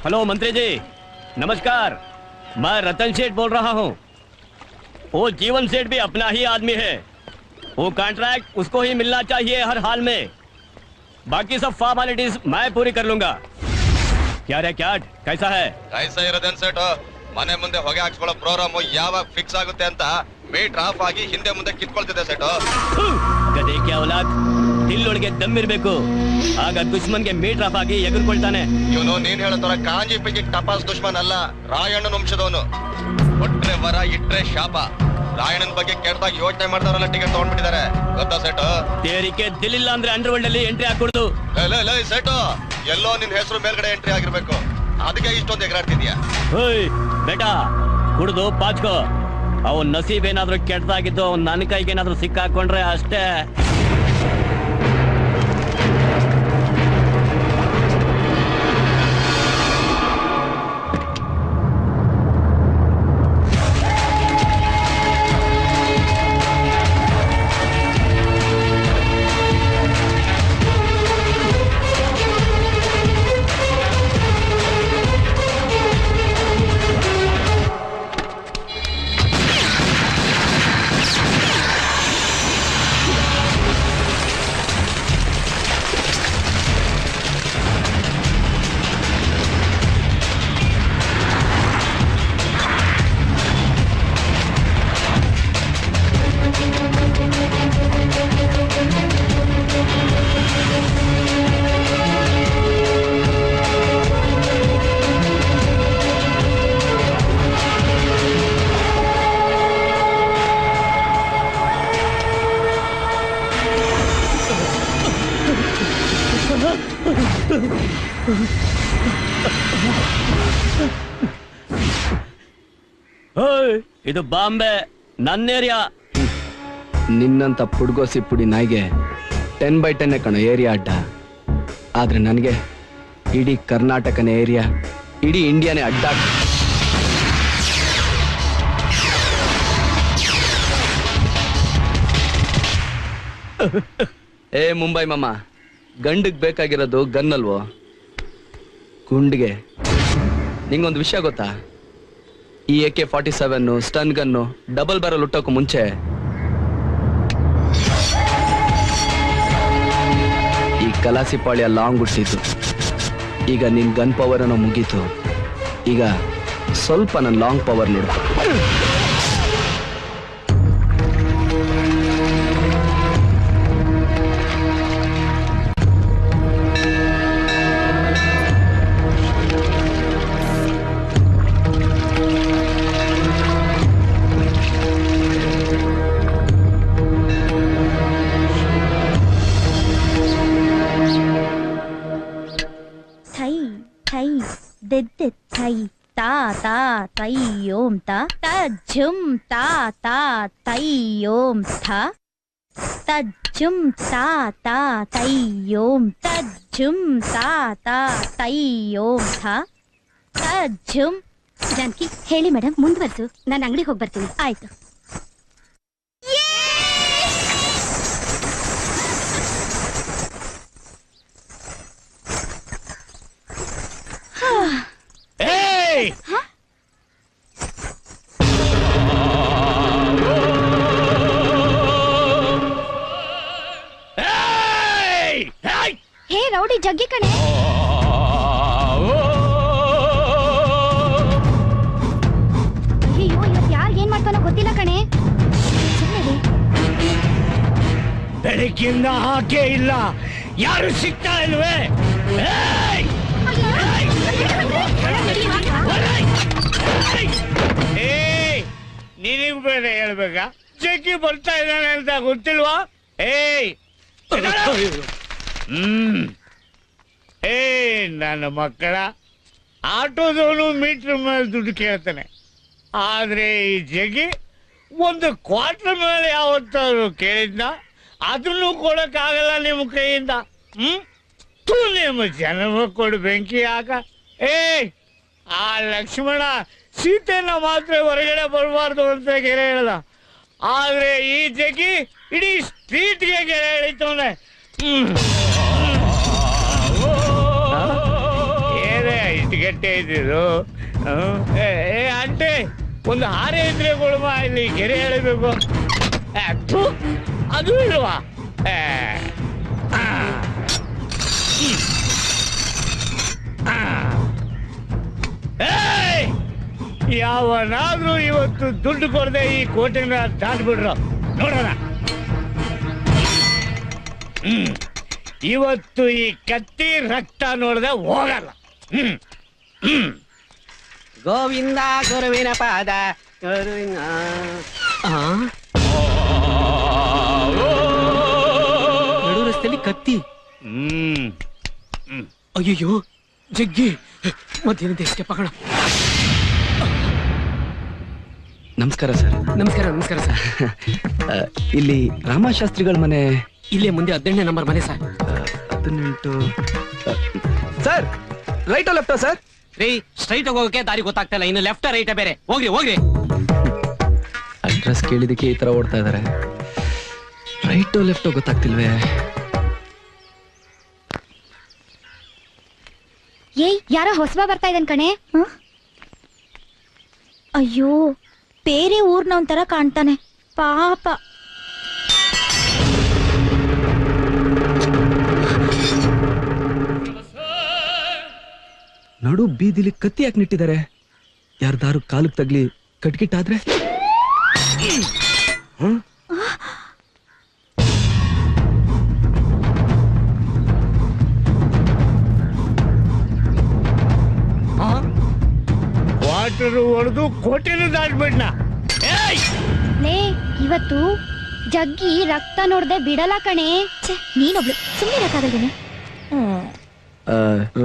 Hello मंत्री जी, नमस्कार। मैं रतन सेठ बोल रहा हूँ। वो जीवन सेठ भी अपना ही आदमी है। वो कॉन्ट्रैक्ट उसको ही मिलना चाहिए हर हाल में। बाकी सब फॉर्मेलिटीज मैं पूरी कर लूंगा। क्या रे क्याट, कैसा है? कैसा है रतन सेठ? ಮನೆ ಮುಂದೆ ಹೊಗೆ ಹಾಕ್ಸ್ಕೊಳ್ಳೋ ಪ್ರೋಗ್ರಾಮ್ ಯಾವಾಗ ಫಿಕ್ಸ್ ಆಗುತ್ತೆ ಅಂತ ಮೀಟರ್ ಆಫ್ ಆಗಿ ಹಿಂದೆ ಮುಂದೆ ಕಿತ್ಕೊಳ್ತಿದೆ ಸೆಟ್. ಗದೆ ಕ್ಯಾ ಔಲಾದ್, ದಿಲ್ಲೊಳಗೆ ದಮ್ಮಿರ್ಬೇಕು, ಆಗ ದುಶ್ಮನ್ಗೆ ಮೀಟರ್ ಆಫ್ ಆಗಿ ಎಗರ್ಕೊಳ್ತಾನೆ. ಇವನು ನೀನ್ ಹೇಳೋತರ ಕಾಂಜಿ ಪಿಂಗಿ ಟಪಾಸ್ ದುಶ್ಮನ್ ಅಲ್ಲ, ರಾಯಣ್ಣನ ವಂಶದವನು. ಕೊಟ್ರೆ ವರ ಇಟ್ರೆ ಶಾಪ. ರಾಯಣ್ಣನ ಬಗ್ಗೆ ಕೆಟ್ಟದಾಗ ಯೋಚನೆ ಮಾಡ್ತಾರಲ್ಲ ಟಿಕೆಟ್ ತಗೊಂಡ್ಬಿಟ್ಟಿದ್ದಾರೆ, ಗೊತ್ತಾ ಸೆಟ್? ತೇರಿಕೆ ದಿಲ್ಲಿಲ್ಲ ಅಂದ್ರೆ ಅಂಡರ್ ವರ್ಲ್ಡ್ ಅಲ್ಲಿ ಎಂಟ್ರಿ ಹಾಕೊಡ್ದು. ಸೆಟ್, ಎಲ್ಲೋ ನಿನ್ ಹೆಸರು ಮೇಲ್ಗಡೆ ಎಂಟ್ರಿ ಆಗಿರ್ಬೇಕು, ಅದಕ್ಕೆ ಇಷ್ಟೊಂದು ಎಗರಾಡ್ತಿದ್ಯಾ? ಬೇಟಾ ಕುಡ್ದು ಪಾಚ್ಕೋ. ಅವನ್ ನಸೀಬ್ ಏನಾದ್ರು ಕೆಟ್ಟದಾಗಿದ್ದು ಅವ್ನ್ ನನ್ನ ಕೈಗೆ ಏನಾದ್ರು ಸಿಕ್ಕಾಕೊಂಡ್ರೆ ಅಷ್ಟೇ. ಇದು ಬಾಂಬೆ, ನನ್ನ ಏರಿಯಾ. ನಿನ್ನಂತ ಪುಡ್ಗೋಸಿ ಪುಡಿ ನಾಯಿಗೆ 10x10 ಕಣೋ ಏರಿಯಾ ಅಡ್ಡ. ಆದ್ರೆ ನನಗೆ ಇಡೀ ಕರ್ನಾಟಕನೇ ಏರಿಯಾ, ಇಡೀ ಇಂಡಿಯಾನೇ ಅಡ್ಡ. ಏ ಮುಂಬೈ ಮಾಮ, ಗಂಡಿಗೆ ಬೇಕಾಗಿರೋದು ಗನ್ ಅಲ್ವೋ, ಗುಂಡಿಗೆ. ನಿಂಗೊಂದು ವಿಷಯ ಗೊತ್ತಾ? ಈ AK-47 stun gun double barrel ಹುಟ್ಟೋಕು ಮುಂಚೆ ಈ ಕಲಾಸಿ ಪಾಳ್ಯ ಲಾಂಗ್ ಹುಟ್ಟಿತ್ತು. ಈಗ ನಿನ್ ಗನ್ ಪವರ್ ಅನ್ನೋ ಮುಗೀತು. ಈಗ ಸ್ವಲ್ಪ ನನ್ನ ಲಾಂಗ್ ಪವರ್ ನೋಡು. Thai ta ta tai om ta ta jum ta ta tai om tha ta jum ta ta tai om ta jum ta ta tai om tha ta jum. Janaki ಹೇಳಿ madam, ಮುಂದುವರಿಸು. ನಾನು ಅಂಗಡಿಗೆ ಹೋಗಿ ಬರ್ತೀನಿ. ಆಯ್ತು. ಹೇ rowdy ಜಗ್ಗಿ ಕಣೆ. ಅಯ್ಯೋ, ಇವತ್ತು ಯಾರು ಏನ್ ಮಾಡ್ತಾನೋ ಗೊತ್ತಿಲ್ಲ ಕಣೆ. ಬೆಳಗ್ಗಿಂದ ಹಾಕೇ ಇಲ್ಲ, ಯಾರು ಸಿಗ್ತಾ ಇಲ್ವೇ? ನಿನಗ್ ಬೇರೆ ಹೇಳ್ಬೇಕಾ? ಜಗ್ಗಿ ಬರ್ತಾ ಇದ್ದಾನೆ ಅಂತ ಗೊತ್ತಿಲ್ವಾ? ನನ್ನ ಮಕ್ಕಳ ಆಟೋದವನು ಮೀಟರ್ ಮೇಲೆ ದುಡ್ಡು ಕೇಳ್ತಾನೆ, ಆದ್ರೆ ಈ ಜಗ್ಗಿ ಒಂದು ಕ್ವಾರ್ಟರ್ ಮೇಲೆ ಯಾವತ್ತಾದ್ರು ಕೇಳಿದ್ನ? ಅದನ್ನು ಕೊಡಕ್ಕಾಗಲ್ಲ ನಿಮ್ಮ ಕೈಯಿಂದ. ನಿಮ್ಮ ಜನ್ಮ ಕೊಡು ಬೆಂಕಿ ಹಾಕ. ಆ ಲಕ್ಷ್ಮಣ ಸೀತೆನ ಮಾತ್ರ ಹೊರಗಡೆ ಬರಬಾರ್ದು ಅಂತ ಗೆರೆ ಹೇಳ್ದ, ಆದ್ರೆ ಈ ಜಗ್ಗಿ ಇಡೀ ಸ್ಟ್ರೀಟ್ಗೆ ಗೆರೆ ಎಳಿತವನೆ. ಏನೇ ಎಷ್ಟು ಗಟ್ಟೆ ಇದ್ದಿದ್ದು. ಏ ಆಂಟಿ, ಒಂದು ಹಾರೆ ಇದ್ರೆ ಕೊಡುವ, ಇಲ್ಲಿ ಗೆರೆ ಎಳಿಬೇಕು. ಅದು ಇಲ್ವಾ? ಯಾವನಾದ್ರೂ ಇವತ್ತು ದುಡ್ಡು ಕೊಡದೆ ಈ ಕೋಟೆನ ದಾಟ್ಬಿಡ್ರು ನೋಡೋಣ. ಇವತ್ತು ಈ ಕತ್ತಿ ರಕ್ತ ನೋಡದೆ ಹೋಗಲ್ಲ. ಗೋವಿಂದ ಗುರುವಿನ ಪಾದ ನಡು ರಸ್ತೆಯಲ್ಲಿ ಕತ್ತಿ. ಅಯ್ಯೋ ಜಗ್ಗಿ, ಮತ್ತೇನಿದೆ ಸ್ಟೆಪ್ ಹಾಕೋಣ. ನಮಸ್ಕಾರ ಸರ್. ನಮಸ್ಕಾರ ನಮಸ್ಕಾರ ಸರ್. ಇಲ್ಲಿ ರಾಮಶಾಸ್ತ್ರಿಗಳ ಮನೆ ಇಲ್ಲೇ ಮುಂದೆ 18ನೇ ನಂಬರ್ ಮನೆ ಸರ್. 18 ಸರ್. ರೈಟೋ ಲೆಫ್ಟೋ ಸರ್? ರೀ, ಸ್ಟ್ರೈಟ್ ಹೋಗೋಕೆ ದಾರಿ ಗೊತ್ತಾಗ್ತಾ ಇಲ್ಲ, ಇನ್ನು ಲೆಫ್ಟ್ ರೈಟ್ ಬೇರೆ. ಹೋಗ್ರಿ ಹೋಗ್ರಿ. ಅಡ್ರೆಸ್ ಕೇಳಿದಕ್ಕೆ ಈ ತರ ಓಡ್ತಾ ಇದಾರೆ. ರೈಟೋ ಲೆಫ್ಟೋ ಗೊತ್ತಾಗ್ತಿಲ್ವೇ? ಏಯ್, ಯಾರೋ ಹೊಸಬ ಬರ್ತಾ ಇದ್ದಾನೆ ಕಣೆ. ಅಯ್ಯೋ, ಬೇರೆ ಊರ್ನವನ್ ತರ ಕಾಣ್ತಾನೆ ಪಾಪ. ನಡು ಬೀದಿಲಿ ಕತ್ತಿ ಯಾಕೆ ನಿಟ್ಟಿದ್ದಾರೆ? ಯಾರ್ದಾರು ಕಾಲಕ್ಕೆ ತಗ್ಲಿ ಕಟ್ಗಿಟ್ಟಾದ್ರೆ? ವಾಟರ್ ಹೊಡೆದು ಕೋಟೆನೂ ದಾಟ್ಬಿಡ್ನ. ಲೇ, ಇವತ್ತು ಜಗ್ಗಿ ರಕ್ತ ನೋಡ್ದೆ ಬಿಡಲ್ಲ ಕಣೆ. ನೀನೊಬ್ಳು ಸುಮ್ಮನೆ ಇರಕ್ಕಾಗಲ್ವೇನೆ?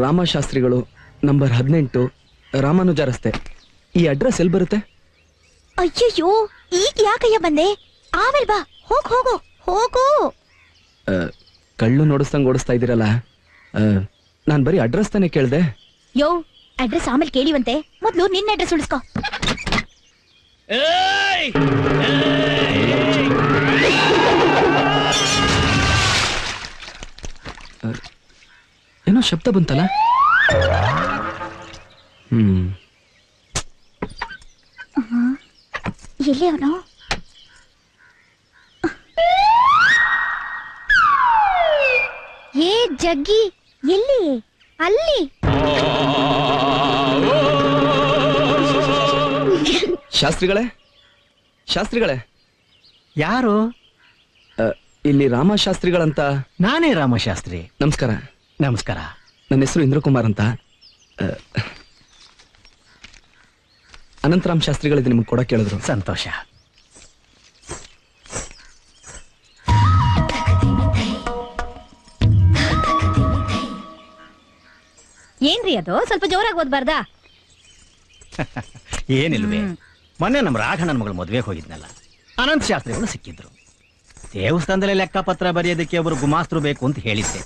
ರಾಮಶಾಸ್ತ್ರಿಗಳು ನಂಬರ್ 18 ರಾಮಾನುಜ ರಸ್ತೆ. ಈ ಅಡ್ರೆಸ್ ಎಲ್ಲಿ ಬರುತ್ತೆ? ಅಯ್ಯಯ್ಯೋ, ಈಗ ಯಾಕಯ್ಯ ಬಂದೆ? ಆಮೇಲೆ ಬಾ. ಹೋಗು ಹೋಗು ಹೋಗು. ಕಳ್ಳು ನೋಡಿಸ್ದಂಗ್ ಓಡಿಸ್ತಾ ಇದ್ದೀರಲ್ಲ, ನಾನ್ ಬರೀ ಅಡ್ರೆಸ್ ತಾನೇ ಕೇಳ್ದೆ. ಯೋ, ಅಡ್ರೆಸ್ ಆಮೇಲೆ ಕೇಳಿವಂತೆ, ಮೊದ್ಲು ನಿನ್ನ ಅಡ್ರೆಸ್ ಉಳಿಸ್ಕೋ. ಏನೋ ಶಬ್ದ ಬಂತಲ್ಲ. ಎಲ್ಲಿ ಅವನು? ಏ ಜಗ್ಗಿ, ಎಲ್ಲಿ? ಅಲ್ಲಿ. ಶಾಸ್ತ್ರಿಗಳೇ, ಶಾಸ್ತ್ರಿಗಳೇ. ಯಾರು? ಇಲ್ಲಿ ರಾಮಶಾಸ್ತ್ರಿಗಳಂತ. ನಾನೇ ರಾಮಶಾಸ್ತ್ರಿ. ನಮಸ್ಕಾರ. ನಮಸ್ಕಾರ. ನನ್ನ ಹೆಸರು ಇಂದ್ರಕುಮಾರ್ ಅಂತ. ಅನಂತರಾಮ್ ಶಾಸ್ತ್ರಿಗಳಿದ್ದು ನಿಮ್ಗೆ ಕೊಡಕ್ಕೆ ಹೇಳಿದ್ರು. ಸಂತೋಷ. ಏನ್ರಿ ಅದು? ಸ್ವಲ್ಪ ಜೋರಾಗಿ ಓದ್ಬಾರ್ದಾ? ಏನಿಲ್ವೇ, ಮೊನ್ನೆ ನಮ್ಮ ರಾಘಣ್ಣನ ಮಗಳು ಮದುವೆಗೆ ಹೋಗಿದ್ನಲ್ಲ, ಅನಂತ ಶಾಸ್ತ್ರಿಗಳು ಸಿಕ್ಕಿದ್ರು. ದೇವಸ್ಥಾನದಲ್ಲಿ ಲೆಕ್ಕಪತ್ರ ಬರೆಯೋದಕ್ಕೆ ಒಬ್ರು ಗುಮಾಸ್ತರು ಬೇಕು ಅಂತ ಹೇಳಿದ್ದೆ.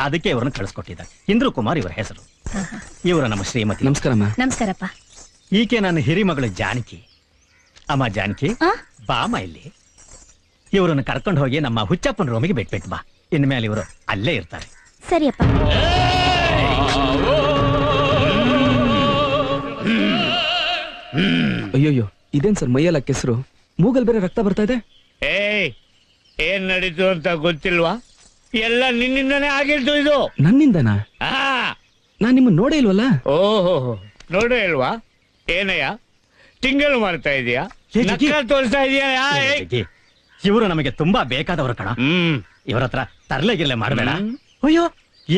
ಅದಕ್ಕೆ ಇವರನ್ನು ಕಳಿಸ್ಕೊಟ್ಟಿದ್ದಾರೆ. ಇಂದ್ರಕುಮಾರ್ ಇವರ ಹೆಸರು. ಇವರು ನಮ್ಮ ಶ್ರೀಮತಿ. ನಮಸ್ಕಾರಮ್ಮ. ನಮಸ್ಕಾರಪ್ಪ. ಈಕೆ ನನ್ನ ಹಿರಿಮಗಳು ಜಾನಕಿ. ಅಮ್ಮ ಜಾನಕಿ, ಬಾಮ ಇಲ್ಲಿ. ಇವರನ್ನು ಕರ್ಕೊಂಡು ಹೋಗಿ ನಮ್ಮ ಹುಚ್ಚಪ್ಪನ ರೂಮಿಗೆ ಬಿಟ್ಬಿಟ್ಟು ಬಾ. ಇನ್ಮೇಲೆ ಇವರು ಅಲ್ಲೇ ಇರ್ತಾರೆ. ಸರಿಯಪ್ಪ. ಅಯ್ಯೋಯ್ಯೋ, ಇದೇನ್ ಸರ್ ಮೈಯೆಲ್ಲ ಕೆಸರು, ಮೂಗಲ್ ಬೇರೆ ರಕ್ತ ಬರ್ತಾ ಇದೆ. ಏನ್ ನಡೀತು ಅಂತ ಗೊತ್ತಿಲ್ವಾ? ಎಲ್ಲ ನಿನ್ನಿಂದನೇ ಆಗಿದ್ದು ಇದು. ನನ್ನಿಂದನಾ? ನಾನ್ ನಿಮ್ಮನ್ನ ನೋಡೇ ಇಲ್ವಲ್ಲ. ಓಹೋ, ನೋಡೇ ಇಲ್ವಾ? ಏನಯ್ಯ ತಿಂಗಳು ಮಾಡ್ತಾ ಇದೀಯಾ? ತೋರಿಸ್ತಾ ಇದೀಯಾ? ಇವರು ನಮಗೆ ತುಂಬಾ ಬೇಕಾದವರು ಕಣ. ಇವರ ಹತ್ರ ತರ್ಲೆಗಿರ್ಲೆ ಮಾಡಬೇಡ. ಅಯ್ಯೋ,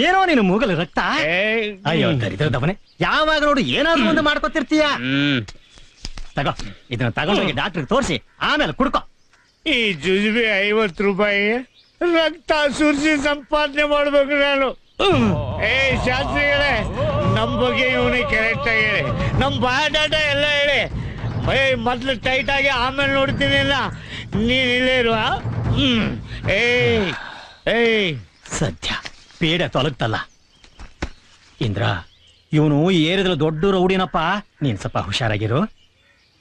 ಏನೋ ನೀನು ಮೂಗಲ್ ರಕ್ತ. ಅಯ್ಯೋ ದರಿದ್ರದವನೇ, ಯಾವಾಗ ನೋಡು ಏನಾದ್ರು ಒಂದು ಮಾಡ್ಕೊತಿರ್ತೀಯ. ತಗೋ, ಇದನ್ನ ತಗೊಂಡೋಗಿ ಡಾಕ್ಟರ್ ತೋರಿಸಿ ಆಮೇಲೆ ಕುಡ್ಕೋ. ಈ ಜುಜುಬಿ 50 ರೂಪಾಯಿ ರಕ್ತ ಸುರಿಸಿ ಸಂಪಾದನೆ ಮಾಡ್ಬೇಕು ನಾನು. ಶಾಸ್ತ್ರಿಗಳೇ, ನಮ್ ಬಗ್ಗೆ ಇವನಿಗೆ ಕರೆಕ್ಟ್ ಆಗಿ ಹೇಳಿ, ನಮ್ ಬಯೋಡಾಟ ಎಲ್ಲ ಹೇಳಿ. ಮೊದ್ಲು ಟೈಟ್ ಆಗಿ ಆಮೇಲೆ ನೋಡ್ತೀನಿ. ನೀನ್ ಇಲ್ಲೇ ಇರುವ. ಸದ್ಯ ಪೇಡ ತೊಲಗ್ತಲ್ಲ. ಇಂದ್ರ, ಇವನು ಏರಿದ್ರೆ ದೊಡ್ಡ ರೌಡಿನಪ್ಪ. ನೀನ್ ಸ್ವಲ್ಪ ಹುಷಾರಾಗಿರು.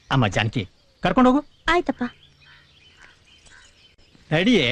ಅಮ್ಮ ಜಾನಕಿ, ಕರ್ಕೊಂಡೋಗು. ಆಯ್ತಪ್ಪ. ನಡಿಯೇ.